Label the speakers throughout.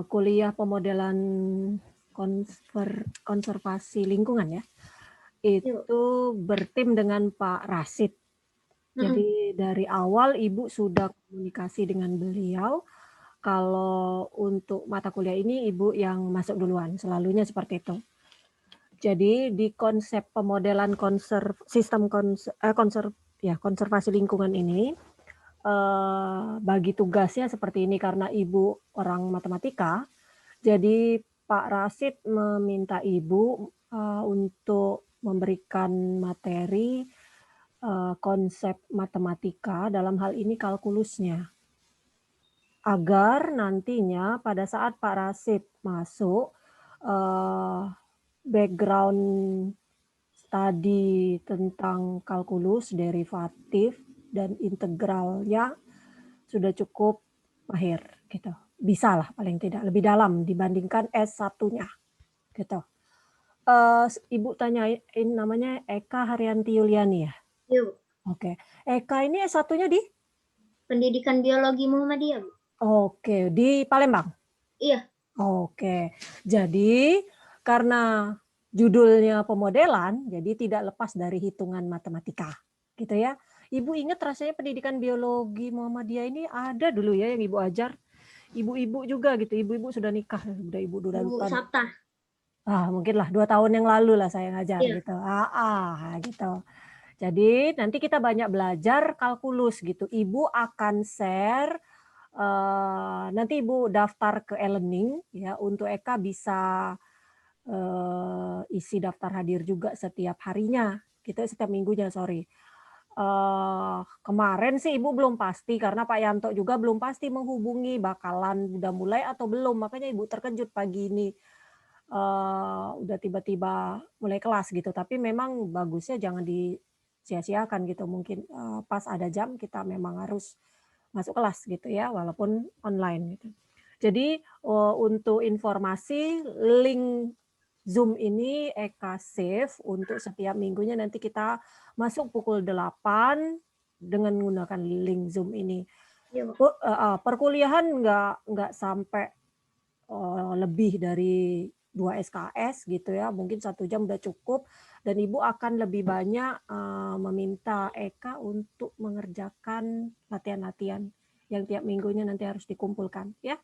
Speaker 1: Kuliah pemodelan konservasi lingkungan ya, itu bertim dengan Pak Rasid. Jadi dari awal Ibu sudah komunikasi dengan beliau, kalau untuk mata kuliah ini Ibu yang masuk duluan, selalunya seperti itu. Jadi di konsep pemodelan konservasi lingkungan ini, bagi tugasnya seperti ini karena Ibu orang matematika, jadi Pak Rasid meminta Ibu untuk memberikan materi konsep matematika, dalam hal ini kalkulusnya. Agar nantinya pada saat Pak Rasid masuk, background studi tentang kalkulus, derivatif, dan integralnya sudah cukup mahir gitu. Bisa lah paling tidak lebih dalam dibandingkan S1-nya gitu. Ibu tanyain namanya Eka Haryanti Yuliani ya?
Speaker 2: Iya, Bu.
Speaker 1: Oke. Eka ini S1-nya di?
Speaker 2: Pendidikan Biologi Muhammadiyah, Bu.
Speaker 1: Oke, di Palembang?
Speaker 2: Iya.
Speaker 1: Oke, jadi karena judulnya pemodelan, jadi tidak lepas dari hitungan matematika, gitu ya. Ibu ingat rasanya pendidikan biologi Muhammadiyah ini ada dulu ya yang Ibu ajar? Ibu-ibu juga gitu, ibu-ibu sudah nikah, sudah Ibu udah
Speaker 2: Bu
Speaker 1: lupa.
Speaker 2: Sabta.
Speaker 1: Mungkin lah 2 tahun yang lalu lah saya ngajar gitu. Gitu. Jadi nanti kita banyak belajar kalkulus gitu. Ibu akan share, nanti Ibu daftar ke e-learning ya, untuk Eka bisa isi daftar hadir juga setiap harinya, gitu, setiap minggunya, sorry. Kemarin sih Ibu belum pasti karena Pak Yanto juga belum pasti menghubungi bakalan udah mulai atau belum, makanya Ibu terkejut pagi ini udah tiba-tiba mulai kelas gitu. Tapi memang bagusnya jangan disia-siakan gitu, mungkin pas ada jam kita memang harus masuk kelas gitu ya, walaupun online gitu. Jadi untuk informasi link Zoom ini Eka save untuk setiap minggunya nanti kita masuk pukul 8 dengan menggunakan link Zoom ini. Perkuliahan nggak sampai lebih dari 2 SKS gitu ya, mungkin 1 jam udah cukup, dan Ibu akan lebih banyak meminta Eka untuk mengerjakan latihan-latihan yang tiap minggunya nanti harus dikumpulkan ya.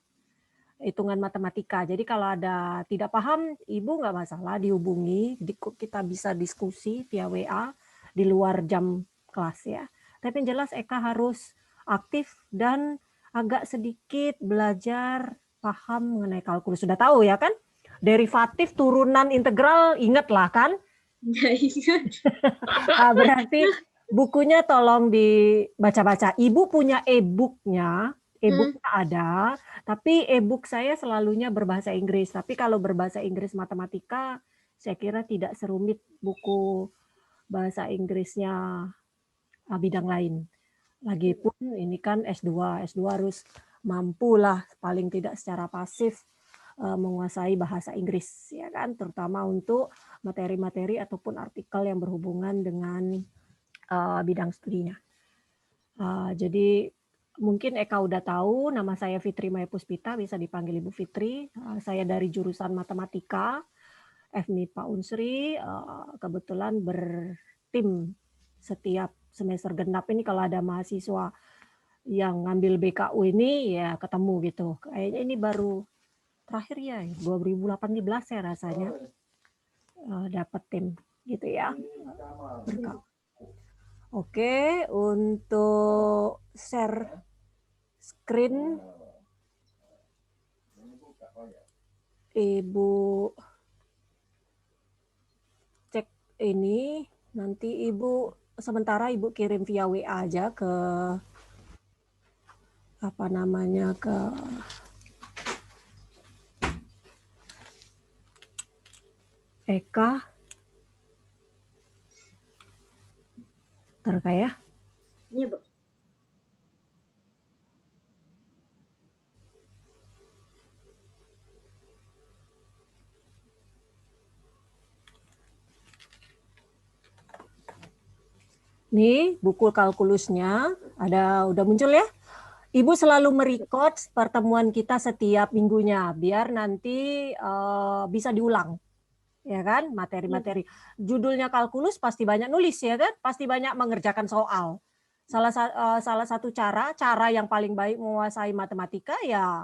Speaker 1: Hitungan matematika. Jadi kalau ada tidak paham, Ibu nggak masalah dihubungi, kita bisa diskusi via WA di luar jam kelas ya. Tapi yang jelas Eka harus aktif dan agak sedikit belajar paham mengenai kalkulus. Sudah tahu ya kan? Derivatif, turunan, integral, ingat lah kan? Berarti bukunya tolong dibaca-baca. Ibu punya e-booknya ada, tapi e-book saya selalunya berbahasa Inggris. Tapi kalau berbahasa Inggris matematika, saya kira tidak serumit buku bahasa Inggrisnya bidang lain. Lagipun ini kan S2 harus mampulah paling tidak secara pasif menguasai bahasa Inggris ya kan, terutama untuk materi-materi ataupun artikel yang berhubungan dengan bidang studinya. Jadi mungkin Eka udah tahu, nama saya Fitri Maya Puspita, bisa dipanggil Ibu Fitri. Saya dari jurusan matematika, FMIPA Unsri, kebetulan bertim setiap semester genap ini kalau ada mahasiswa yang ngambil BKU ini ya ketemu gitu. Kayaknya ini baru terakhir ya 2018 ya rasanya dapat tim gitu ya. Oke, untuk share screen Ibu cek ini, nanti Ibu sementara Ibu kirim via WA aja ke apa namanya, ke Eka. Ntar ya.
Speaker 2: Iya, Bu.
Speaker 1: Nih buku kalkulusnya ada udah muncul ya. Ibu selalu merekod pertemuan kita setiap minggunya, biar nanti bisa diulang, ya kan?
Speaker 2: Iya,
Speaker 1: Materi-materi. Judulnya kalkulus pasti banyak nulis, ya kan? Pasti banyak mengerjakan soal. Salah satu cara yang paling baik menguasai matematika ya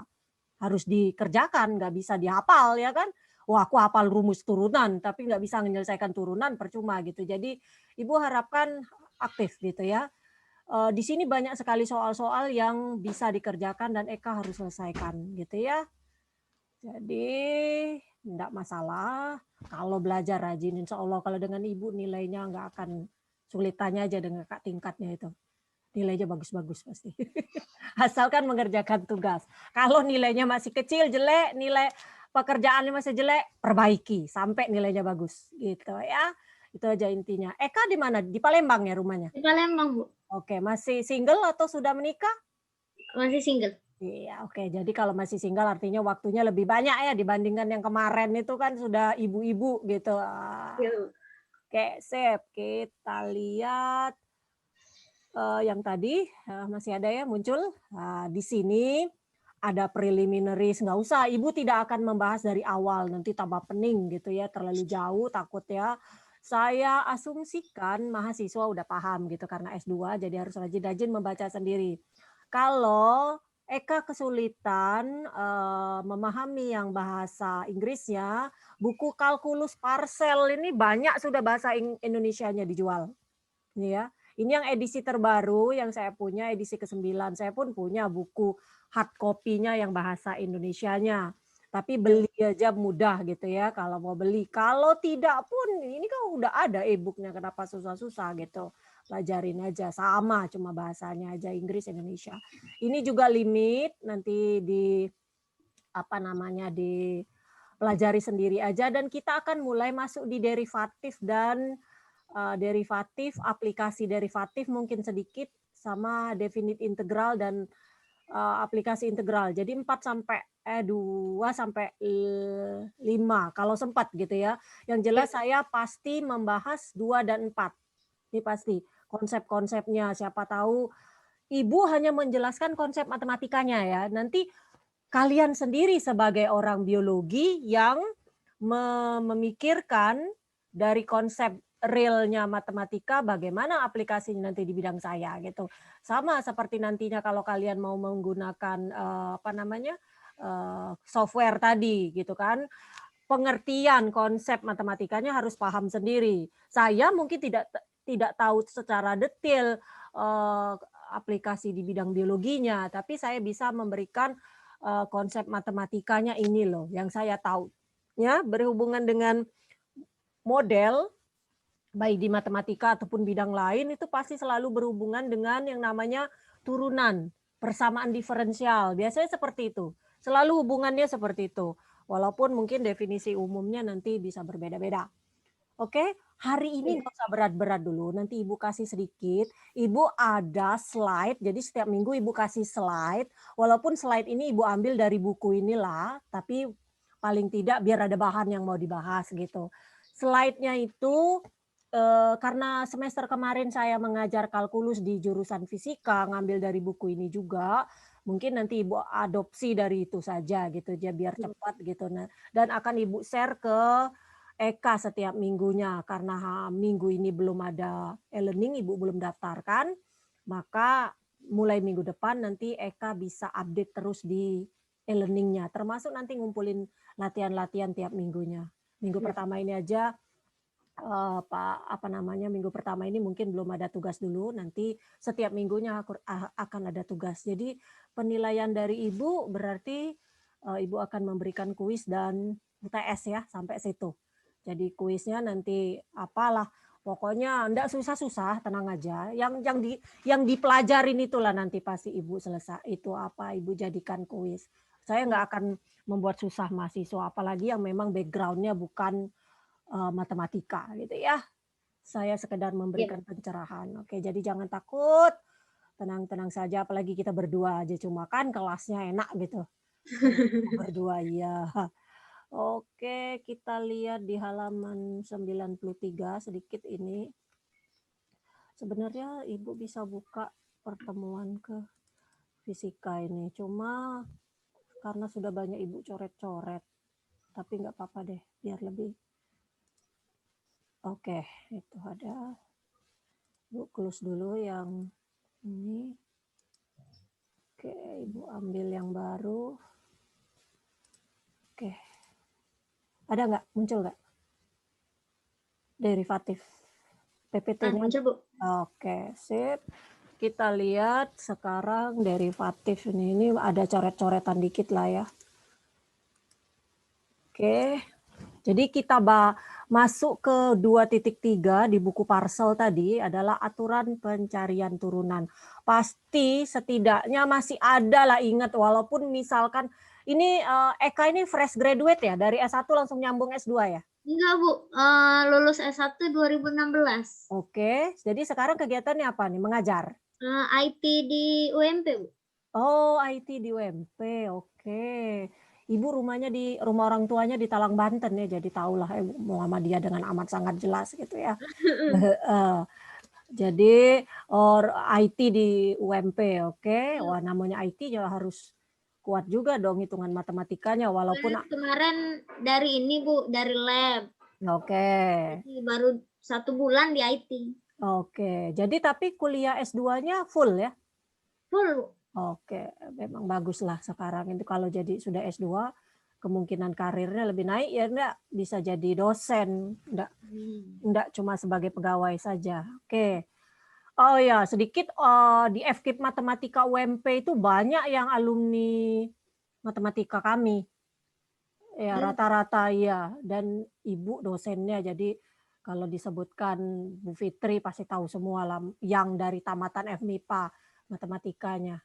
Speaker 1: harus dikerjakan, nggak bisa dihafal, ya kan? Wah, aku hafal rumus turunan, tapi nggak bisa menyelesaikan turunan, percuma gitu. Jadi, Ibu harapkan aktif gitu ya. Di sini banyak sekali soal-soal yang bisa dikerjakan dan Eka harus selesaikan gitu ya. Jadi enggak masalah kalau belajar rajin, insya Allah kalau dengan Ibu nilainya nggak akan sulit, tanya aja dengan kak tingkatnya itu. Nilainya bagus-bagus pasti. Asalkan mengerjakan tugas. Kalau nilainya masih kecil, jelek, nilai pekerjaannya masih jelek, perbaiki sampai nilainya bagus gitu ya. Itu aja intinya. Eka di mana? Di Palembang ya rumahnya?
Speaker 2: di Palembang, Bu.
Speaker 1: Oke, masih single atau sudah menikah?
Speaker 2: Masih single.
Speaker 1: Iya, oke. Jadi kalau masih single artinya waktunya lebih banyak ya dibandingkan yang kemarin itu kan sudah ibu-ibu gitu.
Speaker 2: Iya, Bu.
Speaker 1: Oke, sip. Kita lihat yang tadi masih ada ya muncul. Di sini ada preliminaries, nggak usah. Ibu tidak akan membahas dari awal, nanti tambah pening gitu ya, terlalu jauh takut ya. Saya asumsikan mahasiswa udah paham gitu karena S2, jadi harus rajin-rajin membaca sendiri. Kalau Eka kesulitan memahami yang bahasa Inggrisnya, buku kalkulus parcel ini banyak sudah bahasa Indonesianya dijual. Ya. Ini yang edisi terbaru yang saya punya, edisi ke-9. Saya pun punya buku hard copy-nya yang bahasa Indonesianya. Tapi
Speaker 2: Iya,
Speaker 1: beli aja mudah gitu ya kalau mau beli. Kalau tidak pun ini kan udah ada e-book-nya, kenapa susah-susah gitu. Pelajarin aja, sama cuma bahasanya aja Inggris Indonesia. Ini juga limit nanti di apa namanya dipelajari sendiri aja dan kita akan mulai masuk di derivatif dan derivatif, aplikasi derivatif mungkin sedikit sama definite integral dan aplikasi integral. Jadi 4 sampai 2 sampai 5 kalau sempat gitu ya. Yang
Speaker 2: iya,
Speaker 1: jelas saya pasti membahas 2 dan 4. Ini pasti konsep-konsepnya. Siapa tahu Ibu hanya menjelaskan konsep matematikanya ya. Nanti kalian sendiri sebagai orang biologi yang memikirkan dari konsep realnya matematika bagaimana aplikasinya nanti di bidang saya gitu. Sama seperti nantinya kalau kalian mau menggunakan apa namanya software tadi gitu kan. Pengertian konsep matematikanya harus paham sendiri. Saya mungkin tidak tahu secara detail eh, aplikasi di bidang biologinya, tapi saya bisa memberikan konsep matematikanya ini loh yang saya tahu. Ya, berhubungan dengan model baik di matematika ataupun bidang lain itu pasti selalu berhubungan dengan yang namanya turunan, persamaan diferensial. Biasanya seperti itu. Selalu hubungannya seperti itu. Walaupun mungkin definisi umumnya nanti bisa berbeda-beda. Oke, hari ini
Speaker 2: iya.
Speaker 1: nggak usah berat-berat dulu. Nanti Ibu kasih sedikit. Ibu ada slide, jadi setiap minggu Ibu kasih slide. Walaupun slide ini Ibu ambil dari buku inilah, tapi paling tidak biar ada bahan yang mau dibahas gitu. Slide-nya itu karena semester kemarin saya mengajar kalkulus di jurusan fisika, ngambil dari buku ini juga, mungkin nanti Ibu adopsi dari itu saja gitu, ya biar cepat gitu. Nah, dan akan Ibu share ke Eka setiap minggunya karena minggu ini belum ada e-learning, Ibu belum daftarkan, maka mulai minggu depan nanti Eka bisa update terus di e-learningnya, termasuk nanti ngumpulin latihan-latihan tiap minggunya. Minggu
Speaker 2: Iya.
Speaker 1: pertama ini aja Pak apa namanya minggu pertama ini mungkin belum ada tugas dulu, nanti setiap minggunya akan ada tugas. Jadi penilaian dari Ibu berarti Ibu akan memberikan kuis dan UTS ya sampai situ. Jadi kuisnya nanti apalah pokoknya enggak susah-susah, tenang aja. Yang dipelajarin itulah nanti pasti Ibu selesai itu apa Ibu jadikan kuis. Saya nggak akan membuat susah mahasiswa apalagi yang memang backgroundnya bukan matematika gitu ya. Saya sekedar
Speaker 2: Iya.
Speaker 1: memberikan pencerahan. Oke, jadi jangan takut, tenang-tenang saja. Apalagi kita berdua aja cuma kan kelasnya enak gitu. Berdua iya. Oke, kita lihat di halaman 93 sedikit ini. Sebenarnya Ibu bisa buka pertemuan ke fisika ini. Cuma karena sudah banyak Ibu coret-coret, tapi nggak apa-apa deh, biar lebih. Oke, itu ada. Ibu close dulu yang ini. Oke, Ibu ambil yang baru. Oke. Ada nggak? Muncul nggak? Derivatif. PPT-nya.
Speaker 2: Muncul, Bu.
Speaker 1: Oke, sip. Kita lihat sekarang derivatif ini. Ini ada coret-coretan dikit lah ya. Oke. Jadi kita masuk ke 2.3 di buku Parsel tadi adalah aturan pencarian turunan. Pasti setidaknya masih ada lah, ingat, walaupun misalkan ini Eka ini fresh graduate ya, dari S1 langsung nyambung S2 ya?
Speaker 2: Enggak, Bu. Lulus S1 2016.
Speaker 1: Oke, jadi sekarang kegiatannya apa nih? Mengajar?
Speaker 2: IT di UMP, Bu.
Speaker 1: Oh, IT di UMP, oke. Ibu rumahnya di rumah orang tuanya di Talang, Banten ya, jadi tahulah Muhammadiyah dengan amat sangat jelas gitu ya. Jadi IT di UMP, oke. Wah, namanya IT ya harus kuat juga dong hitungan matematikanya walaupun
Speaker 2: Kemarin dari ini, Bu, dari lab.
Speaker 1: Oke.
Speaker 2: Jadi baru 1 bulan di IT.
Speaker 1: Oke, jadi tapi kuliah S2-nya full ya?
Speaker 2: Full.
Speaker 1: Oke, memang baguslah sekarang itu kalau jadi sudah S2 kemungkinan karirnya lebih naik ya, enggak bisa jadi dosen, enggak cuma sebagai pegawai saja. Oke. Oh ya, sedikit di FKIP Matematika UMP itu banyak yang alumni matematika kami. Ya, rata-rata ya, dan Ibu dosennya, jadi kalau disebutkan Bu Fitri pasti tahu semua lah yang dari tamatan FMIPA matematikanya.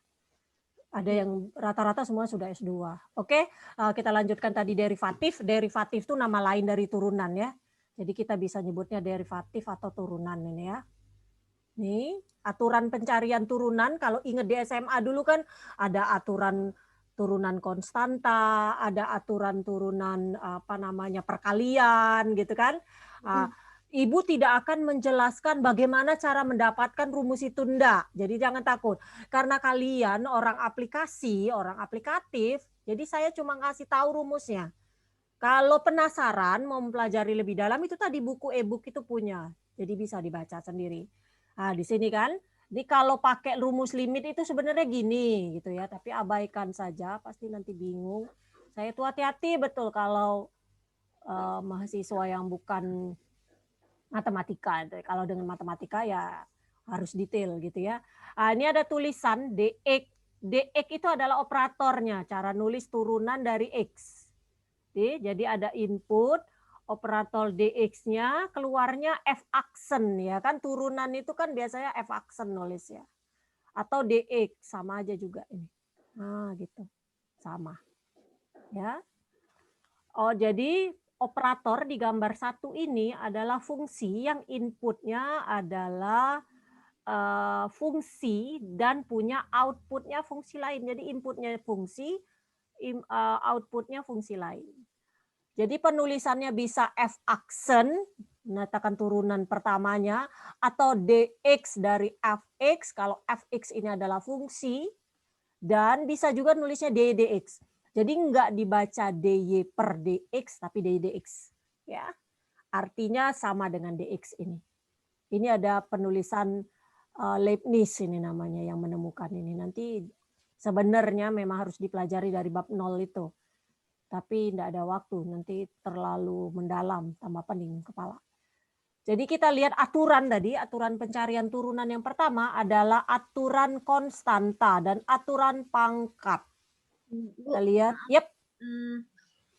Speaker 1: Ada yang rata-rata semua sudah S2. Oke, kita lanjutkan tadi derivatif. Derivatif itu nama lain dari turunan ya. Jadi kita bisa nyebutnya derivatif atau turunan ini ya. Nih, aturan pencarian turunan, kalau ingat di SMA dulu kan ada aturan turunan konstanta, ada aturan turunan apa namanya perkalian gitu kan. Ibu tidak akan menjelaskan bagaimana cara mendapatkan rumus itu, enggak. Jadi jangan takut. Karena kalian orang aplikasi, orang aplikatif, jadi saya cuma ngasih tahu rumusnya. Kalau penasaran mau mempelajari lebih dalam itu tadi buku e-book itu punya. Jadi bisa dibaca sendiri. Nah, di sini kan. Jadi kalau pakai rumus limit itu sebenarnya gini gitu ya, tapi abaikan saja pasti nanti bingung. Saya tuh hati-hati betul kalau mahasiswa yang bukan matematika. Kalau dengan matematika ya harus detail gitu ya. Ini ada tulisan dx. Dx itu adalah operatornya, cara nulis turunan dari x. Jadi ada input, operator dx-nya, keluarnya f aksen ya kan, turunan itu kan biasanya f aksen nulis ya. Atau dx sama aja juga ini. Nah, gitu. Sama. Ya. Oh, jadi operator di gambar 1 ini adalah fungsi yang inputnya adalah fungsi dan punya outputnya fungsi lain. Jadi inputnya fungsi, outputnya fungsi lain. Jadi penulisannya bisa f aksen, menyatakan turunan pertamanya, atau dx dari fx, kalau fx ini adalah fungsi, dan bisa juga nulisnya dy dx. Jadi enggak dibaca dy per dx, tapi dy dx. Ya. Artinya sama dengan dx ini. Ini ada penulisan Leibniz ini namanya yang menemukan ini. Nanti sebenarnya memang harus dipelajari dari bab 0 itu. Tapi tidak ada waktu, nanti terlalu mendalam, tambah pening kepala. Jadi kita lihat aturan tadi, aturan pencarian turunan yang pertama adalah aturan konstanta dan aturan pangkat. Kita lihat, yep.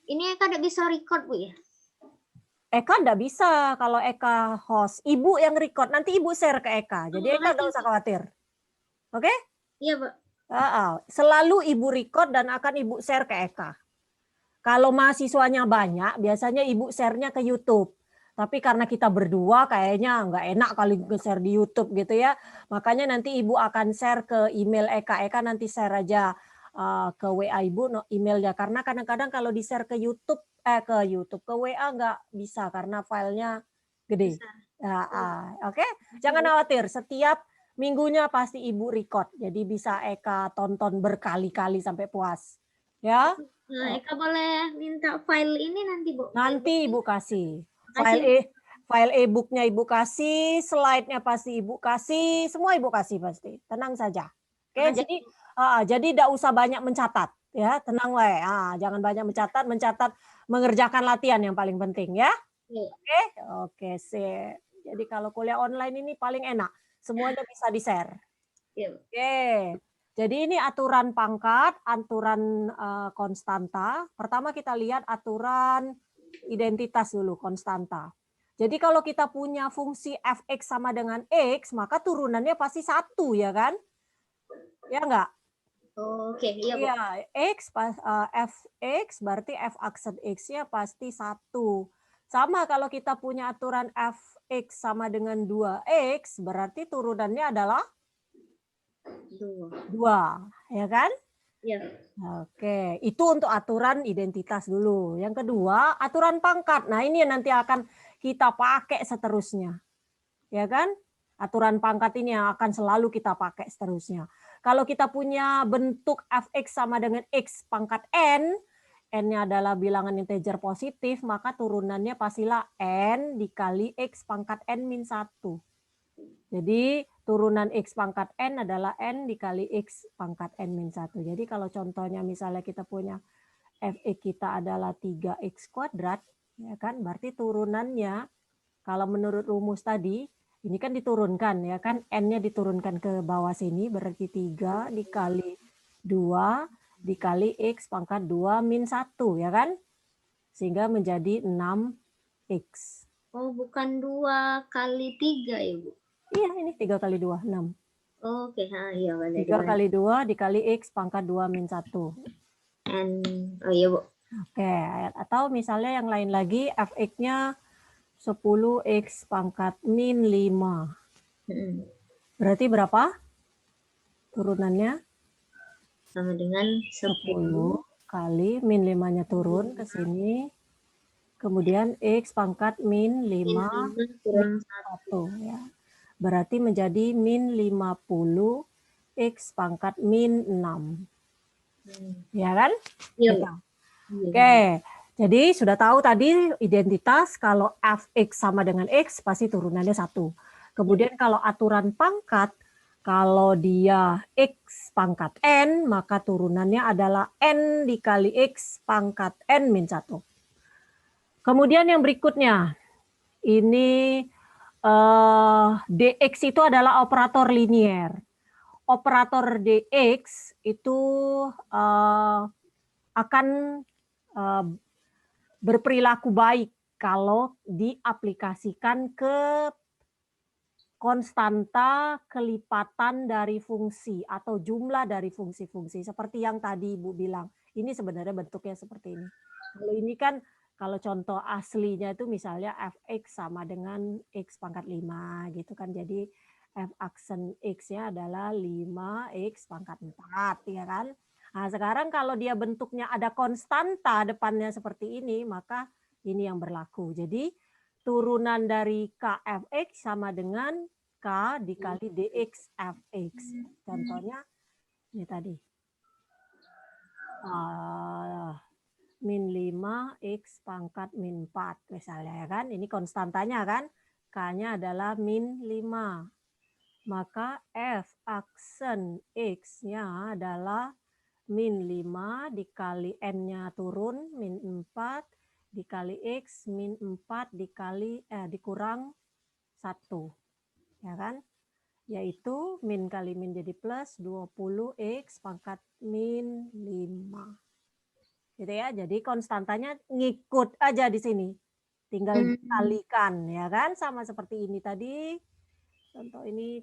Speaker 2: Ini Eka tidak bisa record, Bu ya?
Speaker 1: Eka enggak bisa kalau Eka host. Ibu yang record, nanti Ibu share ke Eka. Jadi Eka enggak usah khawatir. Oke?
Speaker 2: Iya, Pak.
Speaker 1: Selalu Ibu record dan akan Ibu share ke Eka. Kalau mahasiswanya banyak, biasanya Ibu share-nya ke YouTube. Tapi karena kita berdua kayaknya nggak enak kali share di YouTube gitu ya. Makanya nanti Ibu akan share ke email Eka. Eka nanti share aja ke WA Ibu emailnya. Karena kadang-kadang kalau di-share ke YouTube, ke WA nggak bisa karena filenya gede. Oke, jangan khawatir. Setiap Minggunya pasti Ibu record, jadi bisa Eka tonton berkali-kali sampai puas. Ya,
Speaker 2: Eka boleh minta file ini nanti, Bu.
Speaker 1: nanti Ibu kasih.
Speaker 2: Makasih, Bu.
Speaker 1: File e-booknya Ibu kasih, slide-nya pasti Ibu kasih, semua Ibu kasih pasti. Tenang saja. Oke,
Speaker 2: Makasih, Bu.
Speaker 1: jadi tidak usah banyak mencatat, ya. Tenang lah, jangan banyak mencatat, mengerjakan latihan yang paling penting, ya.
Speaker 2: Iya.
Speaker 1: Oke, sip. Jadi kalau kuliah online ini paling enak, semuanya bisa di-share.
Speaker 2: Iya, Bu.
Speaker 1: Oke. Jadi ini aturan pangkat, aturan konstanta. Pertama kita lihat aturan identitas dulu, konstanta. Jadi kalau kita punya fungsi fx sama dengan x, maka turunannya pasti 1, ya kan? Ya enggak?
Speaker 2: Oke, iya, Bu.
Speaker 1: Iya, fx berarti f aksen x-nya pasti 1. Sama kalau kita punya aturan fx sama dengan 2x, berarti turunannya adalah 2, ya kan?
Speaker 2: Iya.
Speaker 1: Oke, itu untuk aturan identitas dulu. Yang kedua, aturan pangkat. Nah, ini yang nanti akan kita pakai seterusnya. Ya kan? Aturan pangkat ini yang akan selalu kita pakai seterusnya. Kalau kita punya bentuk fx sama dengan x pangkat n, n-nya adalah bilangan integer positif, maka turunannya pastilah n dikali x pangkat n min 1. Jadi turunan x pangkat n adalah n dikali x pangkat n min 1. Jadi kalau contohnya misalnya kita punya fx kita adalah 3x kuadrat, ya kan? Berarti turunannya kalau menurut rumus tadi, ini kan diturunkan, ya kan? N-nya diturunkan ke bawah sini, berarti 3 dikali 2 dikali x pangkat 2 min 1, ya kan? Sehingga menjadi 6x.
Speaker 2: Oh, bukan 2 kali 3 ya, Bu?
Speaker 1: Iya, ini 3 kali 2, 6.
Speaker 2: Oke, iya, boleh
Speaker 1: 3 kali 2 dikali x pangkat 2 min 1.
Speaker 2: Oh iya, Bu.
Speaker 1: Oke, atau misalnya yang lain lagi, fx-nya 10x pangkat min 5. Berarti berapa turunannya?
Speaker 2: Sama dengan
Speaker 1: 10 kali min 5-nya turun ke sini. Kemudian x pangkat min 5
Speaker 2: kurang
Speaker 1: 1. Ya. Berarti menjadi min 50 x pangkat min 6. Ya kan?
Speaker 2: Iya, Bu.
Speaker 1: Gitu. Oke, jadi sudah tahu tadi identitas kalau fx sama dengan x pasti turunannya 1. Kemudian kalau aturan pangkat, kalau dia x pangkat n, maka turunannya adalah n dikali x pangkat n min 1. Kemudian yang berikutnya, ini dx itu adalah operator linier. Operator dx itu akan berperilaku baik kalau diaplikasikan ke konstanta kelipatan dari fungsi atau jumlah dari fungsi-fungsi. Seperti yang tadi Ibu bilang, ini sebenarnya bentuknya seperti ini. Kalau ini kan, kalau contoh aslinya itu misalnya fx sama dengan x pangkat 5 gitu kan. Jadi f aksen x-nya adalah 5x pangkat 4, ya kan. Nah, sekarang kalau dia bentuknya ada konstanta depannya seperti ini, maka ini yang berlaku. Jadi turunan dari kfx sama dengan k dikali dx fx. Contohnya ini tadi. Min 5x pangkat min 4 misalnya, ya kan. Ini konstantanya kan. K-nya adalah min 5. Maka f aksen x-nya adalah min 5 dikali n-nya turun, min 4 dikali x, min 4 dikurang 1. Ya kan? Yaitu min kali min jadi plus 20x pangkat min 5. Gitu ya. Jadi konstantanya ngikut aja di sini. Tinggal dikalikan, ya kan? Sama seperti ini tadi. Contoh ini.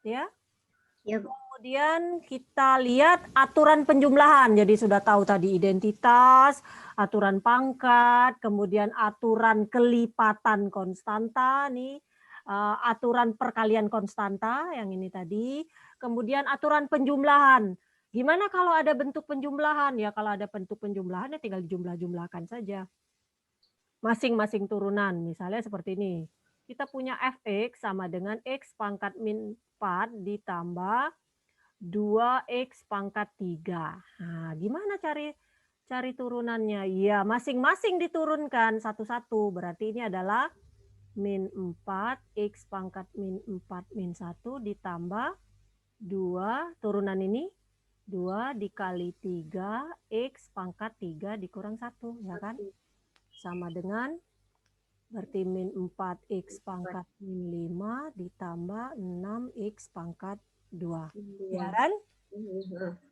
Speaker 1: Ya.
Speaker 2: Ya, Bu.
Speaker 1: Kemudian kita lihat aturan penjumlahan. Jadi sudah tahu tadi identitas, aturan pangkat, kemudian aturan kelipatan konstanta nih, aturan perkalian konstanta yang ini tadi, kemudian aturan penjumlahan. Gimana kalau ada bentuk penjumlahan? Ya kalau ada bentuk penjumlahan ya tinggal dijumlah-jumlahkan saja. Masing-masing turunan, misalnya seperti ini. kita punya fx sama dengan x pangkat min 4 ditambah 2x pangkat 3. Nah, gimana cari turunannya? Ya, masing-masing diturunkan satu-satu. Berarti ini adalah min 4, x pangkat min 4 min 1 ditambah 2, turunan ini 2 dikali 3, x pangkat 3 dikurang 1, ya kan? Sama dengan berarti min 4x pangkat min 5 ditambah 6x pangkat 2. Ya kan?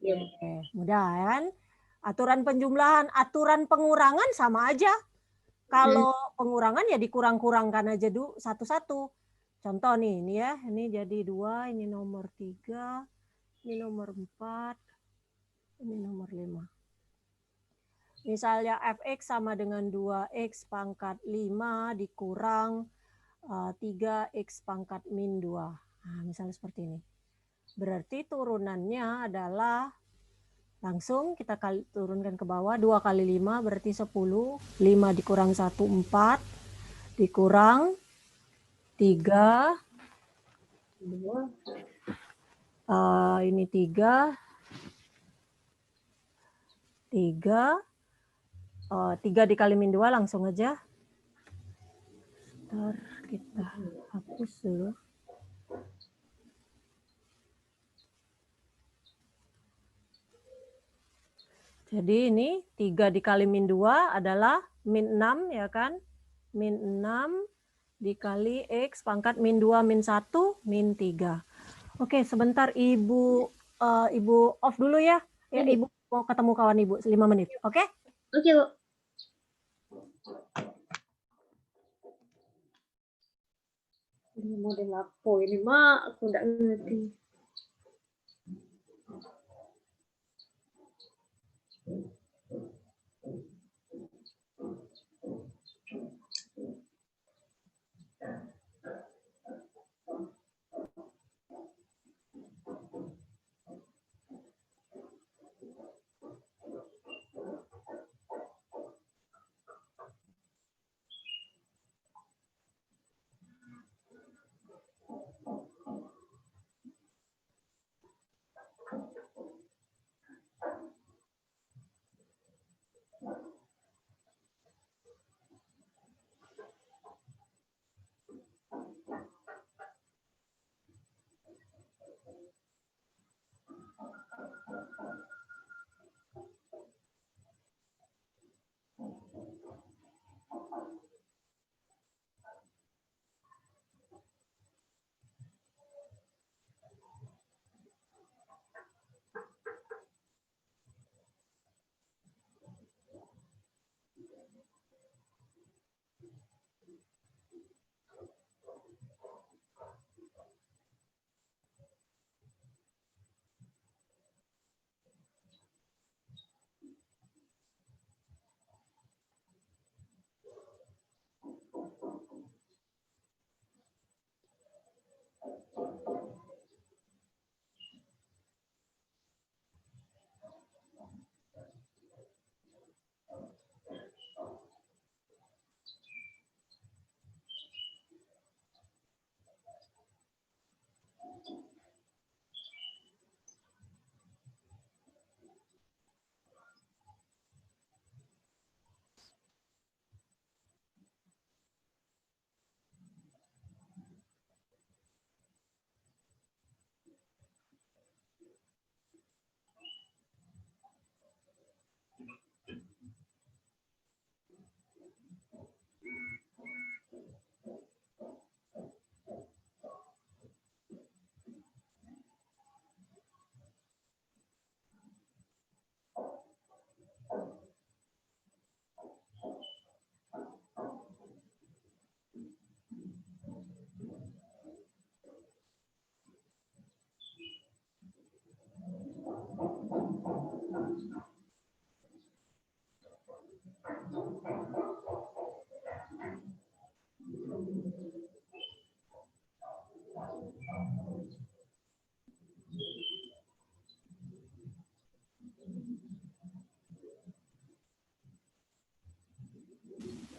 Speaker 2: Ya.
Speaker 1: Mudah ya kan? Aturan penjumlahan, aturan pengurangan sama aja. Kalau pengurangan ya dikurang-kurangkan aja dulu satu-satu. Contoh nih, ini ya, ini jadi 2, ini nomor 3, ini nomor 4, ini nomor 5. Misalnya fx sama dengan 2x pangkat 5 dikurang 3x pangkat min 2. Nah, misalnya seperti ini. Berarti turunannya adalah langsung kita turunkan ke bawah. 2 kali 5 berarti 10. 5 dikurang 1, 4. Dikurang 3. Ini 3. 3 dikali min 2 langsung aja. Ntar kita hapus dulu. Jadi ini 3 dikali min 2 adalah min 6 ya kan? Min 6 dikali x pangkat min 2 min 1 min 3. Oke, sebentar Ibu Ibu off dulu ya. Ya, Ibu mau ketemu kawan Ibu 5 menit. Oke?
Speaker 2: Oke, Bu. Ini model apa ini, Mak? Aku enggak ngerti.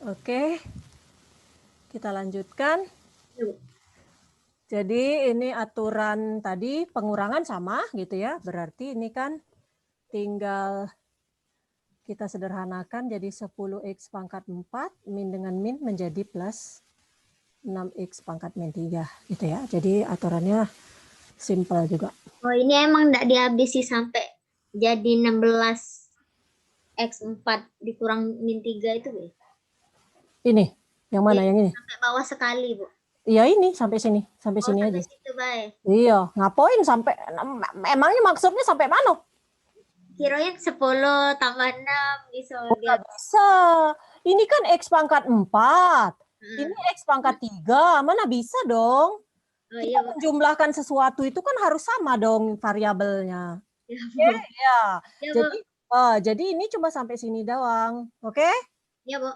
Speaker 1: Oke. Kita lanjutkan.
Speaker 2: Iya, Bu.
Speaker 1: Jadi ini aturan tadi pengurangan sama gitu ya. Berarti ini kan tinggal kita sederhanakan jadi 10x pangkat 4 min dengan min menjadi plus 6x pangkat min 3 gitu ya. Jadi aturannya simple juga.
Speaker 2: Oh, ini emang enggak dihabisi sampai jadi 16 X 4 dikurang min 3 itu, Bu.
Speaker 1: Ini yang mana
Speaker 2: Jadi
Speaker 1: yang ini?
Speaker 2: sampai bawah sekali, Bu.
Speaker 1: Iya ini sampai
Speaker 2: Oh,
Speaker 1: sini
Speaker 2: sampai
Speaker 1: aja.
Speaker 2: situ, baik.
Speaker 1: Iya, ngapain sampai emangnya maksudnya sampai mana?
Speaker 2: Kirain 10 tambah 6 bisa
Speaker 1: Oh,
Speaker 2: dia.
Speaker 1: nggak bisa. Ini kan X pangkat 4. Ini
Speaker 2: Hmm.
Speaker 1: X pangkat 3. Mana bisa dong?
Speaker 2: Oh
Speaker 1: Kita
Speaker 2: iya, Bu.
Speaker 1: menjumlahkan sesuatu itu kan harus sama dong variabelnya.
Speaker 2: Ya,
Speaker 1: Oke,
Speaker 2: Bu.
Speaker 1: ya.
Speaker 2: Ya, Bu.
Speaker 1: Jadi ini cuma sampai sini doang. Oke?
Speaker 2: Ya, Bu.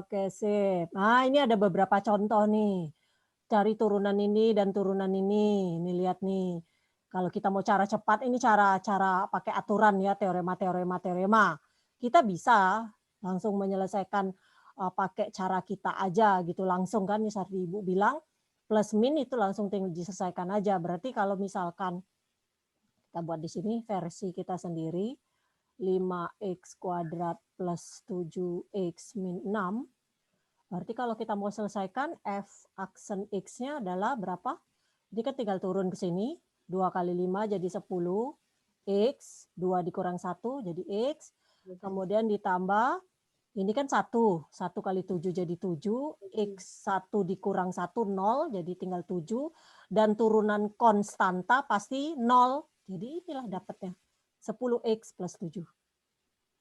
Speaker 1: Oke, sip. Nah, ini ada beberapa contoh nih. Cari turunan ini dan turunan ini. Ini lihat nih. Kalau kita mau cara cepat, ini cara pakai aturan ya, teorema. Kita bisa langsung menyelesaikan pakai cara kita aja gitu langsung kan. Misalnya Ibu bilang plus min itu langsung tinggal diselesaikan aja. Berarti kalau misalkan kita buat di sini versi kita sendiri 5x kuadrat plus 7x min 6. Berarti kalau kita mau selesaikan f aksen x-nya adalah berapa? Jadi kan tinggal turun ke sini. 2 kali 5 jadi 10. X, 2 dikurang 1 jadi X. Kemudian ditambah, ini kan 1. 1 kali 7 jadi 7. X 1 dikurang 1, 0. Jadi tinggal 7. Dan turunan konstanta pasti 0. Jadi inilah dapatnya. 10X plus 7.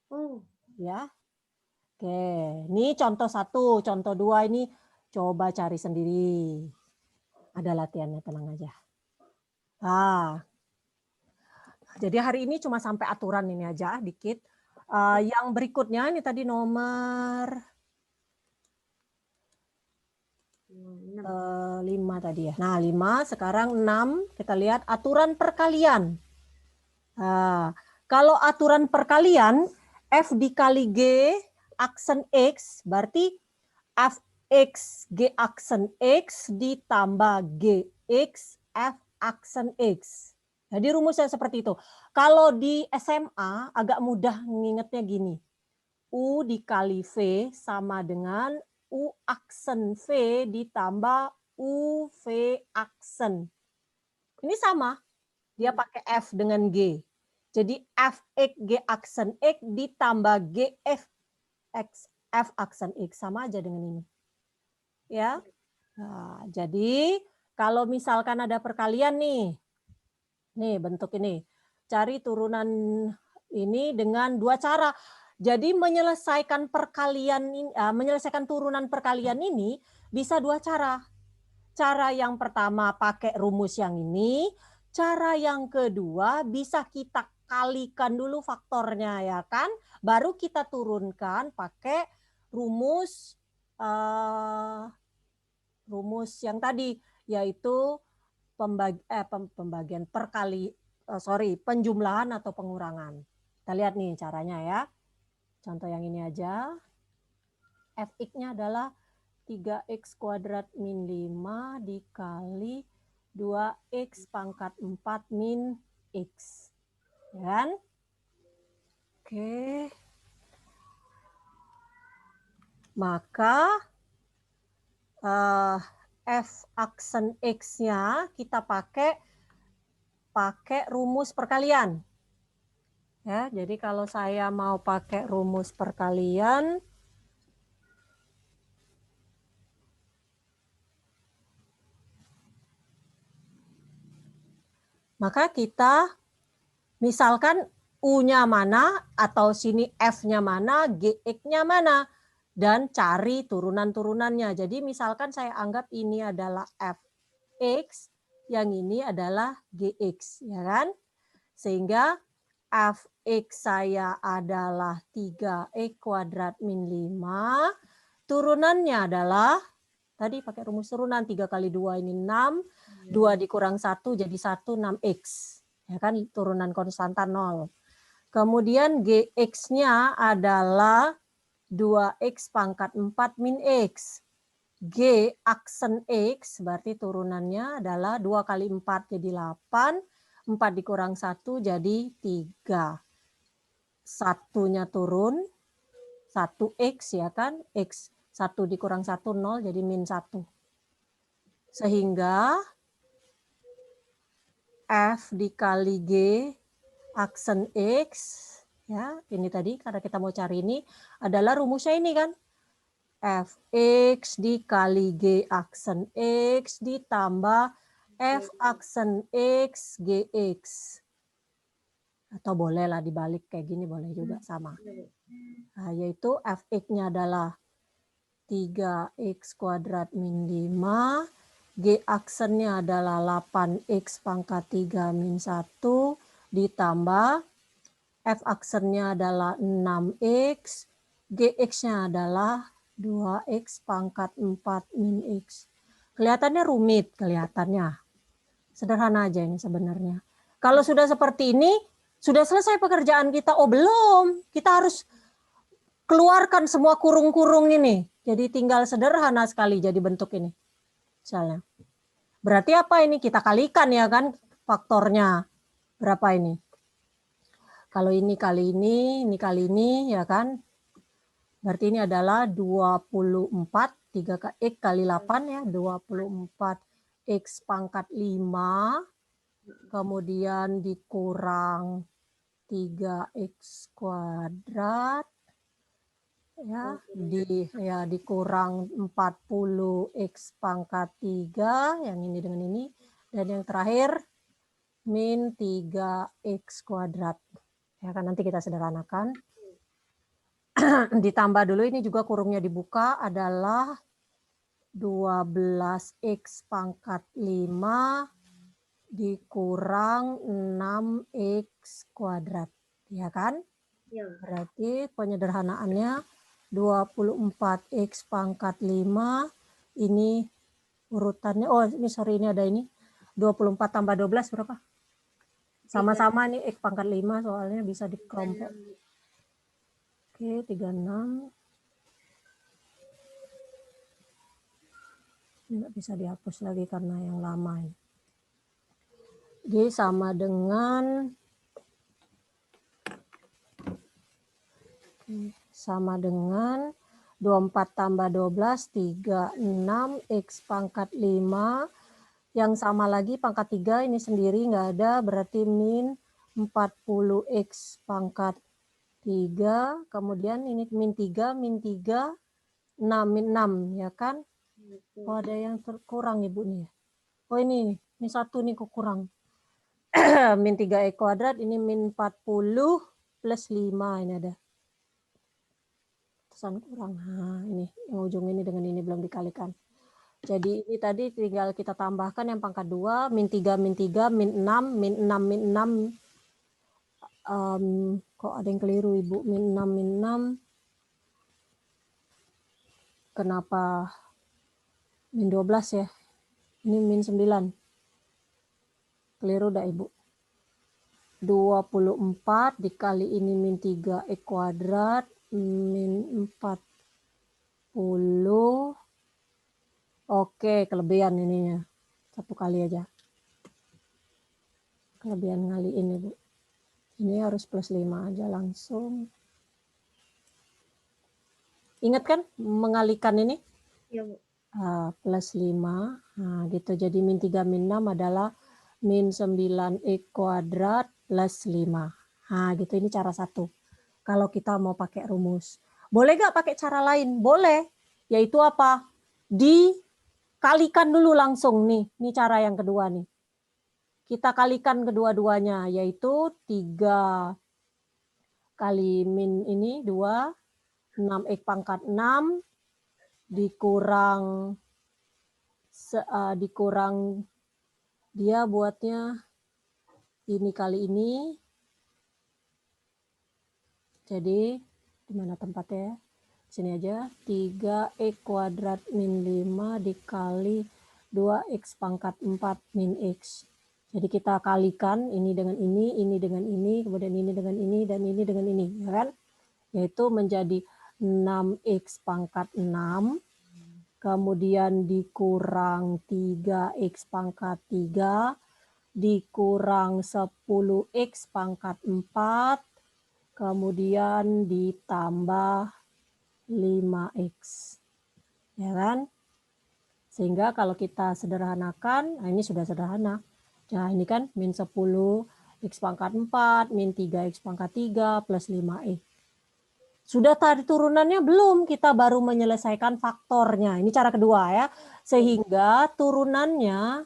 Speaker 2: Oh.
Speaker 1: Ya. Oke, ini contoh 1, contoh 2 ini coba cari sendiri. Ada latihannya, tenang aja. Ah, jadi hari ini cuma sampai aturan ini aja, dikit. Yang berikutnya ini tadi nomor 5 tadi ya. Nah, 5, sekarang 6. Kita lihat aturan perkalian. Nah, kalau aturan perkalian, F dikali G aksen X, berarti Fx G aksen X ditambah Gx F aksen X. Jadi rumusnya seperti itu. Kalau di SMA agak mudah ngingetnya gini. U dikali V sama dengan U aksen V ditambah UV aksen. Ini sama. Dia pakai F dengan G. Jadi Fx G aksen X ditambah Gf X F aksen X sama aja dengan ini. Ya. Nah, jadi kalau misalkan ada perkalian nih bentuk ini, cari turunan ini dengan 2 cara. Jadi menyelesaikan menyelesaikan turunan perkalian ini bisa 2 cara. Cara yang pertama pakai rumus yang ini, cara yang kedua bisa kita kalikan dulu faktornya ya kan, baru kita turunkan pakai rumus rumus yang tadi yaitu penjumlahan atau pengurangan. Kita lihat nih caranya ya. Contoh yang ini aja. Fx-nya adalah 3x kuadrat min 5 dikali 2x pangkat 4 min x. Ya kan? Oke. Maka F aksen X-nya kita pakai rumus perkalian. Ya, jadi kalau saya mau pakai rumus perkalian, maka kita misalkan U-nya mana atau sini F-nya mana, GX-nya mana, dan cari turunan-turunannya. Jadi misalkan saya anggap ini adalah Fx, yang ini adalah Gx, ya kan? Sehingga Fx saya adalah 3x kuadrat min 5, turunannya adalah, tadi pakai rumus turunan, 3 kali 2 ini 6, 2 dikurang 1 jadi 1, 6x. Ya kan, turunan konstanta 0. Kemudian Gx-nya adalah 2x pangkat 4 min x. G aksen X, berarti turunannya adalah 2 kali 4 jadi 8, 4 dikurang 1 jadi 3. Satunya turun, 1X ya kan, X. 1 dikurang 1, 0, jadi min 1. Sehingga F dikali G aksen X, ya ini tadi karena kita mau cari ini, adalah rumusnya ini kan. Fx dikali G aksen X ditambah F aksen X Gx. Atau bolehlah dibalik kayak gini, boleh juga sama. Nah, yaitu Fx-nya adalah 3x kuadrat min 5. G aksennya adalah 8x pangkat 3 min 1 ditambah F aksennya adalah 6x. Gx-nya adalah 2x pangkat 4 min x. Kelihatannya rumit, kelihatannya. Sederhana aja ini sebenarnya. Kalau sudah seperti ini, sudah selesai pekerjaan kita. Oh belum, kita harus keluarkan semua kurung-kurung ini. Jadi tinggal sederhana sekali jadi bentuk ini. Misalnya. Berarti apa ini? Kita kalikan ya kan faktornya. Berapa ini? Kalau ini kali ini kali ini ya kan. Berarti ini adalah 24, 3x kali 8 ya, 24x pangkat 5, kemudian dikurang 3x kuadrat, ya, dikurang 40x pangkat 3, yang ini dengan ini, dan yang terakhir min 3x kuadrat. Ya kan nanti kita sederhanakan. Ditambah dulu ini juga kurungnya dibuka adalah 12x pangkat 5 dikurang 6x kuadrat. Ya kan?
Speaker 2: Ya.
Speaker 1: Berarti penyederhanaannya 24x pangkat 5 ini urutannya, oh ini sorry ini ada ini 24 tambah 12 berapa? Sama-sama nih x pangkat 5 soalnya bisa dikelompok. Oke, 36. Ini nggak bisa dihapus lagi karena yang lama ini. Jadi sama dengan 24 tambah 12, 36, x pangkat 5. Yang sama lagi pangkat 3 ini sendiri nggak ada, berarti min 40x pangkat 3. Kemudian ini min 3, 6, min 6 ya kan. Oh ada yang kurang ibu nih. Oh ini satu nih kok kurang. Min 3x kuadrat, ini min 40 plus 5 ini ada. Terusan kurang. Nah, ini yang ujung ini dengan ini belum dikalikan. Jadi ini tadi tinggal kita tambahkan yang pangkat 2, min 3, min 3, min 6, min 6, min 6. Kok ada yang keliru ibu, min 6, min 6. Kenapa min 12 ya? Ini min 9. Keliru dah ibu. 24 dikali ini min 3x kuadrat min 40. Oke, kelebihan ininya. Satu kali aja. Kelebihan ngaliin ibu. Ini harus plus 5 aja langsung. Ingat kan mengalikan ini?
Speaker 2: Ya, Bu.
Speaker 1: Plus 5. Nah, gitu. Jadi min 3 min 6 adalah min 9x kuadrat plus 5. Nah, gitu. Ini cara satu. Kalau kita mau pakai rumus. Boleh nggak pakai cara lain? Boleh. Yaitu apa? Dikalikan dulu langsung nih. Ini cara yang kedua nih. Kita kalikan kedua-duanya. Yaitu 3 kali min ini 2. 6x pangkat 6. Dikurang dia buatnya ini kali ini. Jadi di mana tempatnya ya? Sini aja. 3x kuadrat min 5 dikali 2x pangkat 4 min x. Jadi kita kalikan ini dengan ini dengan ini, kemudian ini dengan ini, dan ini dengan ini, ya kan? Yaitu menjadi 6x pangkat 6 kemudian dikurang 3x pangkat 3, dikurang 10x pangkat 4, kemudian ditambah 5x. Ya kan? Sehingga kalau kita sederhanakan, nah ini sudah sederhana. Nah ini kan min 10 x pangkat 4, min 3x pangkat 3, plus 5x. Sudah tadi turunannya belum, kita baru menyelesaikan faktornya. Ini cara kedua ya. Sehingga turunannya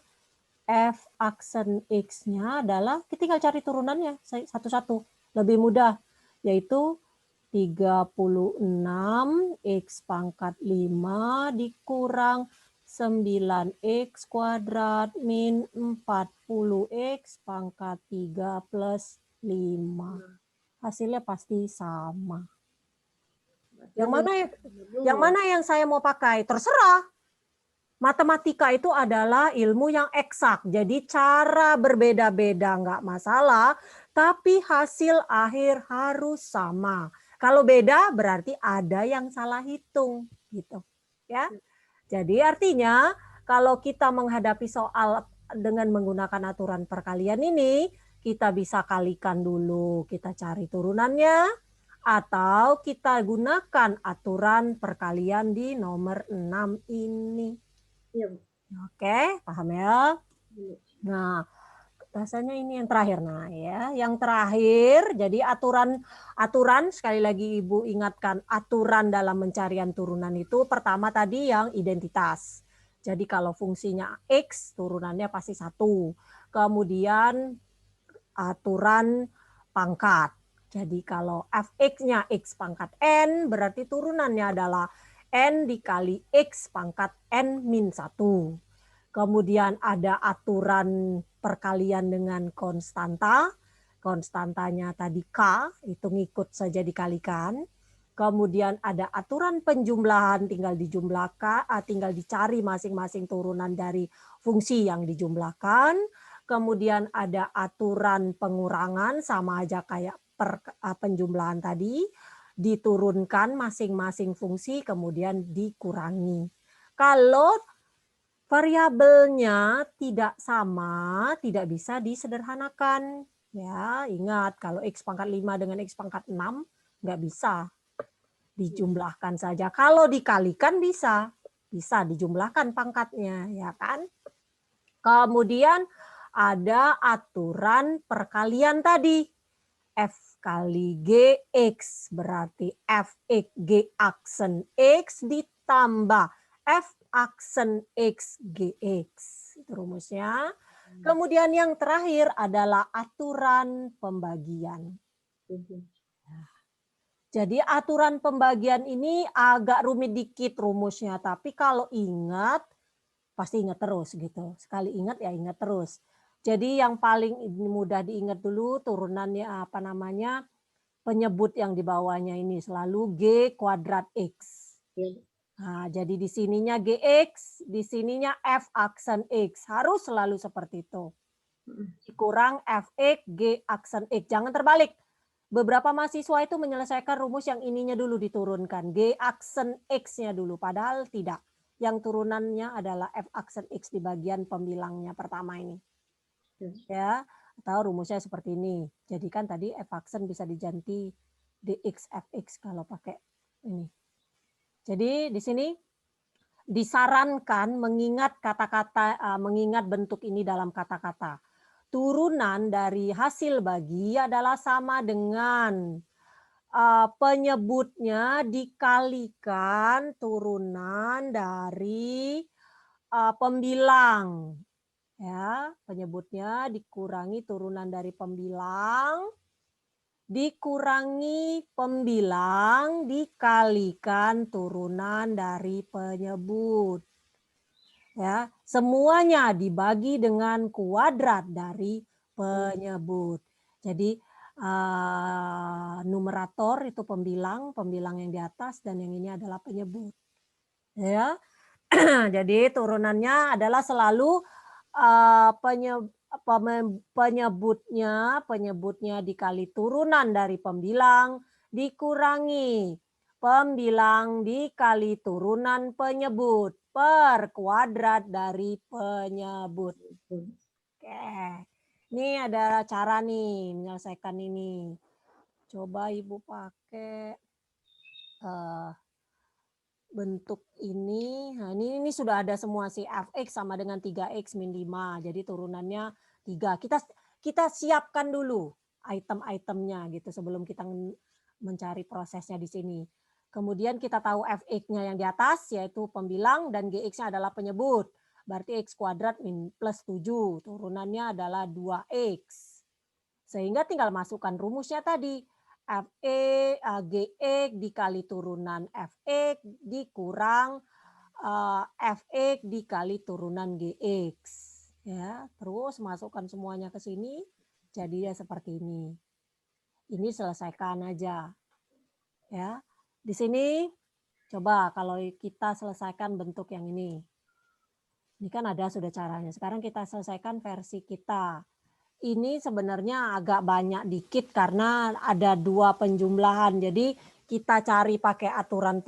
Speaker 1: f aksen x-nya adalah, kita tinggal cari turunannya satu-satu. Lebih mudah, yaitu 36 x pangkat 5 dikurang 9x kuadrat min 40x pangkat 3 plus 5. Hasilnya pasti sama. Yang mana yang saya mau pakai? Terserah. Matematika itu adalah ilmu yang eksak. Jadi cara berbeda-beda nggak masalah, tapi hasil akhir harus sama. Kalau beda berarti ada yang salah hitung gitu. Ya. Jadi artinya kalau kita menghadapi soal dengan menggunakan aturan perkalian ini, kita bisa kalikan dulu, kita cari turunannya, atau kita gunakan aturan perkalian di nomor 6 ini.
Speaker 2: Iya.
Speaker 1: Oke, paham ya?
Speaker 2: Iya.
Speaker 1: Nah, rasanya ini yang terakhir. Nah, ya, yang terakhir, jadi aturan sekali lagi Ibu ingatkan, aturan dalam pencarian turunan itu pertama tadi yang identitas. Jadi kalau fungsinya X, turunannya pasti 1. Kemudian aturan pangkat. Jadi kalau fx-nya x pangkat n, berarti turunannya adalah n dikali x pangkat n min 1. Kemudian ada aturan perkalian dengan konstanta. Konstantanya tadi K, itu ngikut saja dikalikan. Kemudian ada aturan penjumlahan, tinggal dijumlahkan, tinggal dicari masing-masing turunan dari fungsi yang dijumlahkan. Kemudian ada aturan pengurangan, sama aja kayak penjumlahan tadi. Diturunkan masing-masing fungsi, kemudian dikurangi. Kalau variabelnya tidak sama, tidak bisa disederhanakan. Ya, ingat kalau x pangkat 5 dengan x pangkat 6 nggak bisa dijumlahkan saja. Kalau dikalikan bisa dijumlahkan pangkatnya, ya kan? Kemudian ada aturan perkalian tadi. F kali GX berarti Fx G aksen X ditambah F aksen X GX. Itu rumusnya. Kemudian yang terakhir adalah aturan pembagian. Jadi aturan pembagian ini agak rumit dikit rumusnya, tapi kalau ingat pasti ingat terus gitu. Sekali ingat ya ingat terus. Jadi yang paling mudah diingat dulu turunannya apa namanya, penyebut yang di bawahnya ini selalu G kuadrat X. Nah, jadi di sininya GX, di sininya F aksen X. Harus selalu seperti itu. Dikurang Fx G aksen X. Jangan terbalik. Beberapa mahasiswa itu menyelesaikan rumus yang ininya dulu diturunkan. G aksen X-nya dulu. Padahal tidak. Yang turunannya adalah F aksen X di bagian pembilangnya pertama ini. Ya, atau rumusnya seperti ini. Jadi kan tadi F aksen bisa diganti dx Fx kalau pakai ini. Jadi di sini disarankan mengingat kata-kata, mengingat bentuk ini dalam kata-kata. Turunan dari hasil bagi adalah sama dengan penyebutnya dikalikan turunan dari pembilang. Ya, penyebutnya dikurangi turunan dari pembilang, dikurangi pembilang, dikalikan turunan dari penyebut. Ya, semuanya dibagi dengan kuadrat dari penyebut. Jadi numerator itu pembilang, pembilang yang di atas dan yang ini adalah penyebut. Ya. Jadi turunannya adalah selalu penyebutnya dikali turunan dari pembilang dikurangi pembilang dikali turunan penyebut. per kuadrat dari penyebut. Oke, ini ada cara nih menyelesaikan ini. Coba Ibu pakai bentuk ini. Nah, ini sudah ada semua sih. Fx sama dengan 3x min 5. Jadi turunannya 3. Kita siapkan dulu item-itemnya gitu sebelum kita mencari prosesnya di sini. Kemudian kita tahu Fx-nya yang di atas yaitu pembilang dan Gx-nya adalah penyebut. Berarti x kuadrat min plus 7. Turunannya adalah 2x. Sehingga tinggal masukkan rumusnya tadi. Fe Gx dikali turunan Fx dikurang Fx dikali turunan Gx. Ya, terus masukkan semuanya ke sini, jadinya seperti ini. Ini selesaikan aja. Ya. Di sini coba kalau kita selesaikan bentuk yang ini. Ini kan ada sudah caranya. Sekarang kita selesaikan versi kita. Ini sebenarnya agak banyak dikit karena ada 2 penjumlahan. Jadi kita cari pakai aturan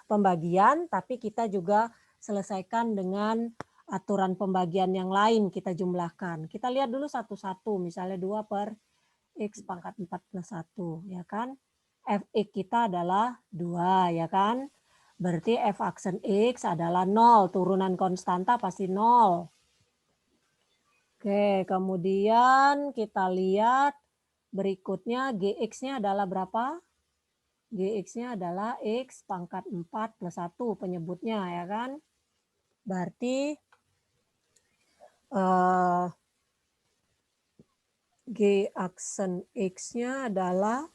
Speaker 1: pembagian, tapi kita juga selesaikan dengan aturan pembagian yang lain kita jumlahkan. Kita lihat dulu satu-satu, misalnya 2 per x pangkat 4 plus 1, ya kan? Fx kita adalah 2, ya kan? Berarti f aksen x adalah 0, turunan konstanta pasti 0. Oke, kemudian kita lihat berikutnya Gx-nya adalah berapa? Gx-nya adalah X pangkat 4 plus 1 penyebutnya ya kan? Berarti G aksen X-nya adalah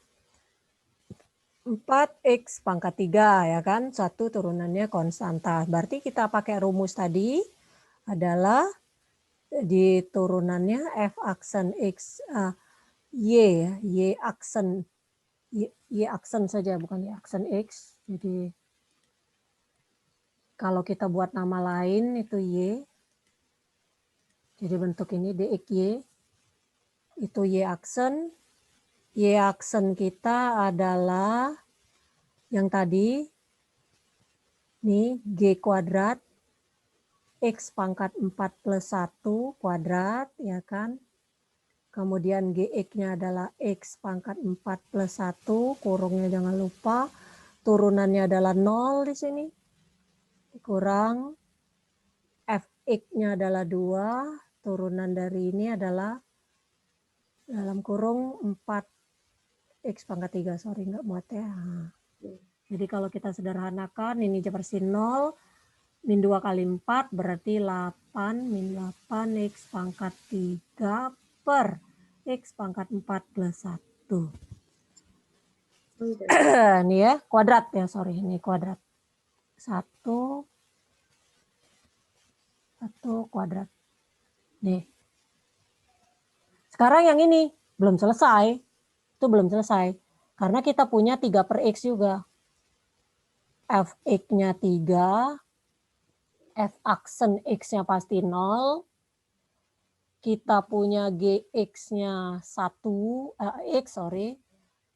Speaker 1: 4X pangkat 3 ya kan? 1 turunannya konstanta. Berarti kita pakai rumus tadi adalah di turunannya F aksen X Y ya, Y aksen saja bukan Y aksen X. Jadi kalau kita buat nama lain itu Y. Jadi bentuk ini dx Y. Itu Y aksen. Y aksen kita adalah yang tadi nih G kuadrat X pangkat 4 plus 1 kuadrat ya kan. Kemudian Gx-nya adalah X pangkat 4 plus 1, kurungnya jangan lupa. Turunannya adalah 0 di sini. Kurang Fx-nya adalah 2, turunan dari ini adalah dalam kurung 4x pangkat 3, sorry nggak muat ya. Jadi kalau kita sederhanakan ini seperti 0, min 2 kali 4 berarti 8, min 8 x pangkat 3 per x pangkat 4 plus 1. Ini ya, kuadrat ya, sorry, ini kuadrat. 1 kuadrat. Nih. Sekarang yang ini belum selesai. Itu belum selesai. Karena kita punya 3 per X juga. Fx-nya 3. F aksen X-nya pasti 0. Kita punya Gx-nya 1.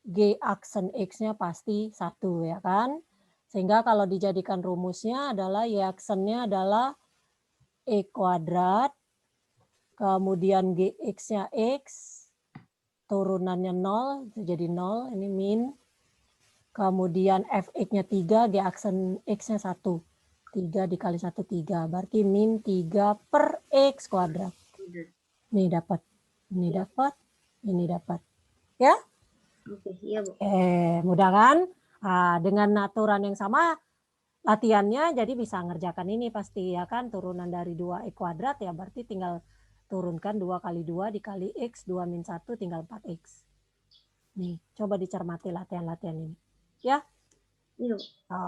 Speaker 1: G aksen X-nya pasti 1 ya kan. Sehingga kalau dijadikan rumusnya adalah Y aksennya adalah E kuadrat. Kemudian Gx-nya X, turunannya 0, jadi 0, ini min. Kemudian Fx-nya 3, G aksen X-nya 1. 3 dikali 1, 3. Berarti min 3 per X kuadrat. Ini dapat. Ini dapat. Ini dapat. Ya?
Speaker 2: Oke, iya Bu.
Speaker 1: Mudah kan? Nah, dengan aturan yang sama, latihannya jadi bisa ngerjakan ini pasti ya kan. Turunan dari 2x kuadrat ya berarti tinggal turunkan 2 kali 2 dikali X, 2 min 1 tinggal 4X. Nih, coba dicermati latihan-latihan ini. Ya?
Speaker 2: Iya.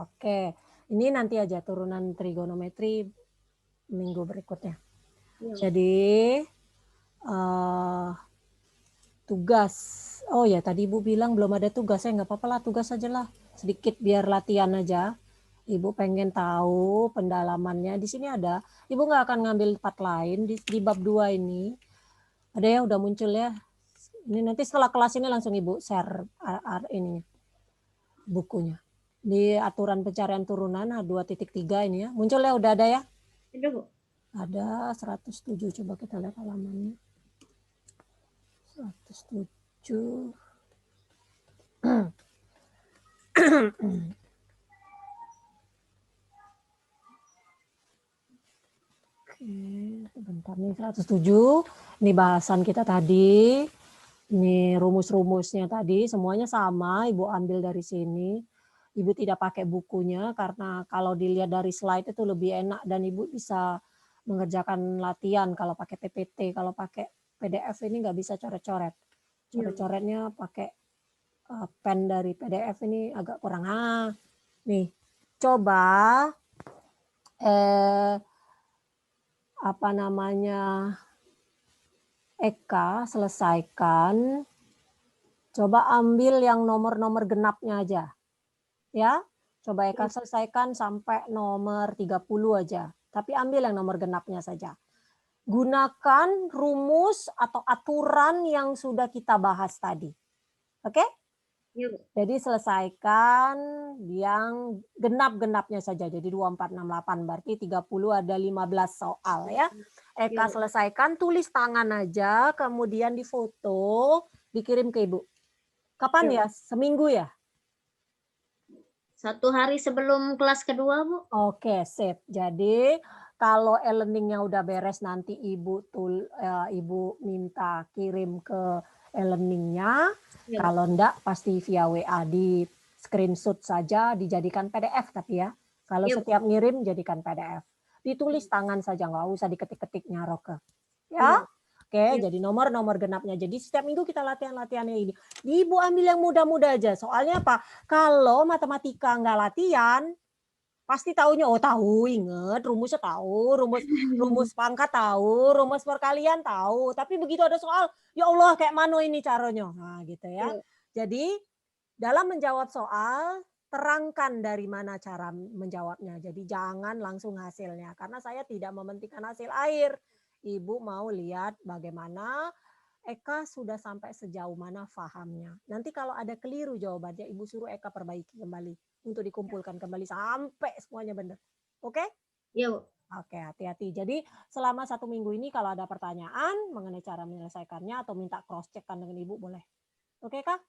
Speaker 1: Oke. Ini nanti aja turunan trigonometri minggu berikutnya.
Speaker 2: Iya.
Speaker 1: Jadi, tugas. Oh ya, tadi Ibu bilang belum ada tugas. Nggak apa-apa lah, tugas aja lah. Sedikit biar latihan aja. Ibu pengen tahu pendalamannya. Di sini ada. Ibu nggak akan ngambil part lain. Di bab 2 ini. Ada ya, udah muncul ya. Ini nanti setelah kelas ini langsung Ibu share ini bukunya. Di aturan pencarian turunan H2.3 ini ya. Muncul ya, udah ada ya?
Speaker 2: Ada, Bu.
Speaker 1: Ada 107, coba kita lihat halamannya. 107. Oke, sebentar nih 107. Ini bahasan kita tadi. Ini rumus-rumusnya tadi, semuanya sama, Ibu ambil dari sini. Ibu tidak pakai bukunya karena kalau dilihat dari slide itu lebih enak dan Ibu bisa mengerjakan latihan kalau pakai PPT, kalau pakai PDF ini nggak bisa coret-coret. Coret-coretnya pakai pen dari PDF ini agak kurang. Nih, coba apa namanya, Eka selesaikan. Coba ambil yang nomor-nomor genapnya aja. Ya, coba Eka selesaikan sampai nomor 30 aja. Tapi ambil yang nomor genapnya saja. Gunakan rumus atau aturan yang sudah kita bahas tadi. Oke?
Speaker 2: Iya, Bu.
Speaker 1: Jadi selesaikan yang genap-genapnya saja. Jadi 2468 berarti 30 ada 15 soal ya.
Speaker 2: Iya,
Speaker 1: Eka
Speaker 2: Bu.
Speaker 1: selesaikan, tulis tangan aja, kemudian difoto, dikirim ke Ibu. Kapan
Speaker 2: Iya,
Speaker 1: ya? Seminggu ya?
Speaker 2: 1 hari sebelum kelas kedua, Bu.
Speaker 1: Oke, sip. Jadi kalau e-learning-nya udah beres nanti Ibu minta kirim ke e-learning-nya.
Speaker 2: Iya, Bu.
Speaker 1: Kalau enggak pasti via WA di screenshot saja dijadikan PDF tapi ya. Kalau
Speaker 2: Iya, Bu.
Speaker 1: setiap ngirim jadikan PDF. Ditulis tangan saja, nggak usah diketik-ketik Roke. Ya.
Speaker 2: Iya.
Speaker 1: Oke,
Speaker 2: Iya.
Speaker 1: jadi nomor-nomor genapnya. Jadi setiap minggu kita latihan-latihannya ini. Ibu ambil yang mudah-mudah aja. Soalnya apa? Kalau matematika nggak latihan, pasti taunya, oh tahu, inget, rumusnya tahu, rumus pangkat tahu, rumus perkalian tahu. Tapi begitu ada soal, ya Allah kayak mana ini caranya. Nah gitu ya.
Speaker 2: Iya.
Speaker 1: Jadi dalam menjawab soal, terangkan dari mana cara menjawabnya. Jadi jangan langsung hasilnya. Karena saya tidak mementingkan hasil akhir. Ibu mau lihat bagaimana Eka sudah sampai sejauh mana fahamnya. Nanti kalau ada keliru jawabannya, Ibu suruh Eka perbaiki kembali untuk dikumpulkan kembali sampai semuanya benar. Oke?
Speaker 2: Iya, Bu.
Speaker 1: Oke, hati-hati. Jadi selama 1 minggu ini kalau ada pertanyaan mengenai cara menyelesaikannya atau minta cross check kan dengan Ibu boleh. Oke, Kak?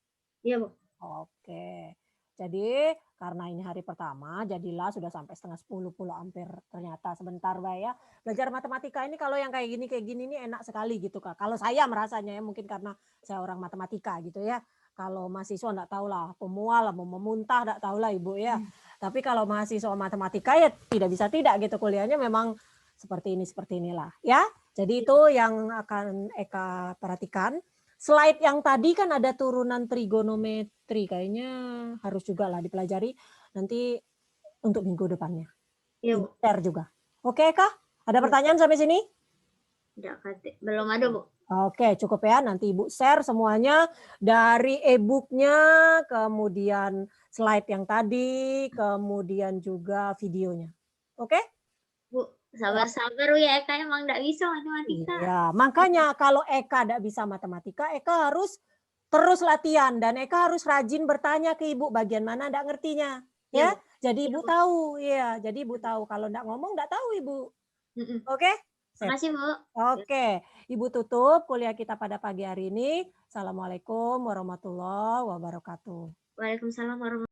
Speaker 2: Iya, Bu.
Speaker 1: Oke. Jadi karena ini hari pertama, jadilah sudah sampai setengah 10 puluh hampir ternyata sebentar Mbak ya. Belajar matematika ini kalau yang kayak gini ini enak sekali gitu Kak. Kalau saya merasanya ya mungkin karena saya orang matematika gitu ya. Kalau mahasiswa enggak tahu lah, pemual, mau memuntah enggak tahu lah Ibu ya. Tapi kalau mahasiswa matematika ya tidak bisa tidak gitu kuliahnya memang seperti inilah ya. Jadi itu yang akan Eka perhatikan. Slide yang tadi kan ada turunan trigonometri, kayaknya harus juga lah dipelajari nanti untuk minggu depannya.
Speaker 2: Iya, Bu.
Speaker 1: Share juga. Oke Kak, ada
Speaker 2: Iya.
Speaker 1: pertanyaan sampai sini?
Speaker 2: Belum ada, Bu.
Speaker 1: Oke, cukup ya. Nanti Ibu share semuanya dari e-book-nya, kemudian slide yang tadi, kemudian juga videonya. Oke?
Speaker 2: Bu, sabar-sabar ya, Eka emang nggak bisa matematika.
Speaker 1: Iya, makanya kalau Eka tidak bisa matematika, Eka harus terus latihan dan Eka harus rajin bertanya ke Ibu bagian mana tidak ngertinya.
Speaker 2: Iya,
Speaker 1: Ya,
Speaker 2: Bu.
Speaker 1: jadi
Speaker 2: Iya,
Speaker 1: Ibu
Speaker 2: Bu.
Speaker 1: tahu, ya, jadi Ibu tahu kalau tidak ngomong tidak tahu Ibu.
Speaker 2: Mhm.
Speaker 1: Oke? Sip.
Speaker 2: Makasih, Bu.
Speaker 1: Oke, Ibu tutup kuliah kita pada pagi hari ini. Assalamualaikum warahmatullahi wabarakatuh.
Speaker 2: Waalaikumsalam warahmatullahi